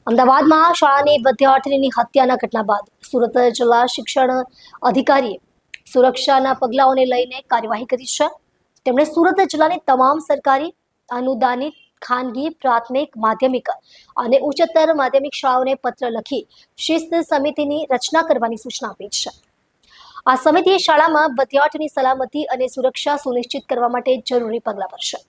અમદાવાદમાં શાળાની વિદ્યાર્થીની હત્યાના ઘટના બાદ સુરત જિલ્લા શિક્ષણ અધિકારીએ સુરક્ષાના પગલાઓને લઈને કાર્યવાહી કરી છે। તેમણે સુરત જિલ્લાની તમામ સરકારી અનુદાનિત ખાનગી પ્રાથમિક માધ્યમિક અને ઉચ્ચતર માધ્યમિક શાળાઓને પત્ર લખી શિસ્ત સમિતિની રચના કરવાની સૂચના આપી છે। આ સમિતિએ શાળામાં વિદ્યાર્થીની સલામતી અને સુરક્ષા સુનિશ્ચિત કરવા માટે જરૂરી પગલાં ભરશે।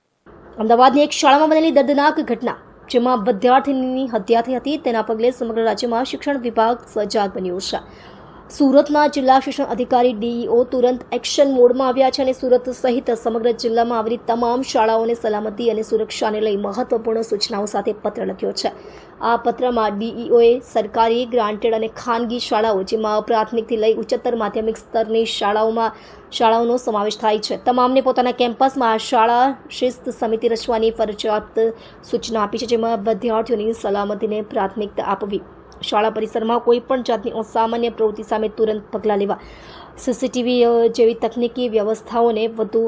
અમદાવાદની એક શાળામાં બનેલી દર્દનાક ઘટના જેમાં વિદ્યાર્થીની હત્યા થઈ હતી તેના પગલે સમગ્ર રાજ્યમાં શિક્ષણ વિભાગ સજાગ બન્યું છે। સુરતના જિલ્લા શિક્ષણ અધિકારી ડીઈઓ તુરંત એક્શન મોડમાં આવ્યા છે અને સુરત સહિત સમગ્ર જિલ્લામાં આવેલી તમામ શાળાઓને સલામતી અને સુરક્ષાને લઈ મહત્વપૂર્ણ સૂચનાઓ સાથે પત્ર લખ્યો છે। આ પત્રમાં ડીઈઓએ સરકારી ગ્રાન્ટેડ અને ખાનગી શાળાઓ જેમાં પ્રાથમિકથી લઈ ઉચ્ચતર માધ્યમિક સ્તરની શાળાઓનો સમાવેશ થાય છે તમામને પોતાના કેમ્પસમાં શાળા શિસ્ત સમિતિ રચવાની ફરજિયાત સૂચના આપી છે, જેમાં વિદ્યાર્થીઓની સલામતીને પ્રાથમિકતા આપવી, શાળા પરિસરમાં કોઈ પણ જાતની અસામાન્ય પ્રવૃત્તિ સામે તુરંત પગલાં લેવા, સીસીટીવી જેવી તકનીકી વ્યવસ્થાઓને વધુ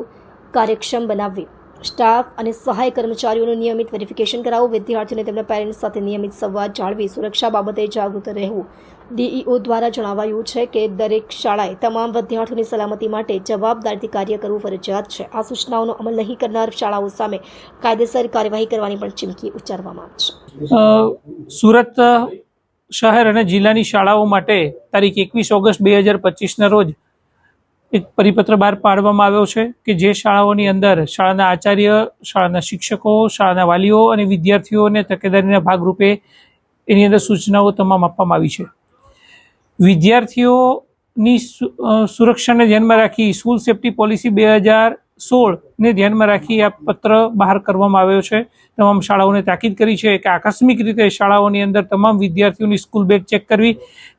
કાર્યક્ષમ બનાવવી, સ્ટાફ અને સહાય કર્મચારીઓનું નિયમિત વેરિફિકેશન કરાવવું, વિદ્યાર્થીઓને તેમના પેરેન્ટ્સ સાથે નિયમિત સંવાદ જાળવી સુરક્ષા બાબતે જાગૃત રહેવું। ડીઈઓ દ્વારા જણાવાયું છે કે દરેક શાળાએ તમામ વિદ્યાર્થીઓની સલામતી માટે જવાબદારીથી કાર્ય કરવું ફરજિયાત છે। આ સૂચનાઓનો અમલ નહીં કરનાર શાળાઓ સામે કાયદેસર કાર્યવાહી કરવાની પણ ચીમકી ઉચ્ચારવામાં આવી છે। સુરત શહેર અને જિલ્લાની શાળાઓ માટે તારીખ 21 ઓગસ્ટ 2025ના રોજ એક પરિપત્ર બહાર પાડવામાં આવ્યો છે કે જે શાળાઓની અંદર શાળાના આચાર્ય, શાળાના શિક્ષકો, શાળાના વાલીઓ અને વિદ્યાર્થીઓને તકેદારીના ભાગરૂપે એની અંદર સૂચનાઓ તમામ આપવામાં આવી છે। વિદ્યાર્થીઓની સુરક્ષાને ધ્યાનમાં રાખી સ્કૂલ સેફ્ટી પોલિસી 2016ને ધ્યાનમાં રાખી આ પત્ર બહાર કરવામાં આવ્યો છે। તમામ શાળાઓને તાકીદ કરી છે કે આકસ્મિક રીતે શાળાઓની અંદર તમામ વિદ્યાર્થીઓની સ્કૂલ બેગ ચેક કરવી,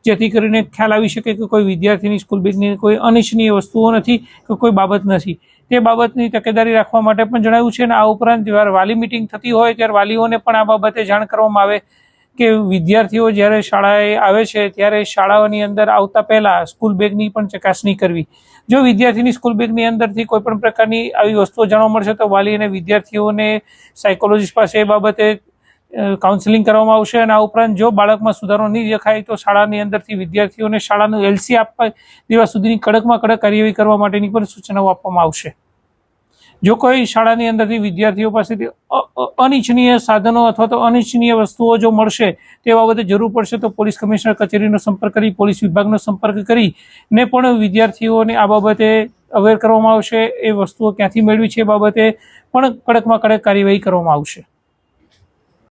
જેથી કરીને ખ્યાલ આવી શકે કે કોઈ વિદ્યાર્થીની સ્કૂલ બેગની કોઈ અનિચ્છનીય વસ્તુઓ નથી કે કોઈ બાબત નથી, તે બાબતની તકેદારી રાખવા માટે પણ જણાવ્યું છે। અને આ ઉપરાંત જ્યારે વાલી મિટિંગ થતી હોય ત્યારે વાલીઓને પણ આ બાબતે જાણ કરવામાં આવે કે વિદ્યાર્થીઓ જ્યારે શાળાએ આવે છે ત્યારે શાળાઓની અંદર આવતા પહેલાં સ્કૂલ બેગની પણ ચકાસણી કરવી। જો વિદ્યાર્થીની સ્કૂલ બેગની અંદરથી કોઈ પણ પ્રકારની આવી વસ્તુઓ જાણવા મળશે તો વાલી અને વિદ્યાર્થીઓને સાયકોલોજીસ્ટ પાસે એ બાબતે કાઉન્સેલિંગ કરવામાં આવશે। અને આ ઉપરાંત જો બાળકમાં સુધારો નહીં દેખાય તો શાળાની અંદરથી વિદ્યાર્થીઓને શાળાનું એલસી આપવા દેવા સુધીની કડકમાં કડક કાર્યવાહી કરવા માટેની પણ સૂચનાઓ આપવામાં આવશે। જો કોઈ શાળાની અંદરથી વિદ્યાર્થીઓ પાસેથી અનિચ્છનીય સાધનો અથવા તો અનિચ્છનીય વસ્તુઓ જો મળશે તે બાબતે જરૂર પડશે તો પોલીસ કમિશનર કચેરીનો સંપર્ક કરી, પોલીસ વિભાગનો સંપર્ક કરીને પણ વિદ્યાર્થીઓને આ બાબતે અવેર કરવામાં આવશે। એ વસ્તુઓ ક્યાંથી મેળવી છે એ બાબતે પણ કડકમાં કડક કાર્યવાહી કરવામાં આવશે।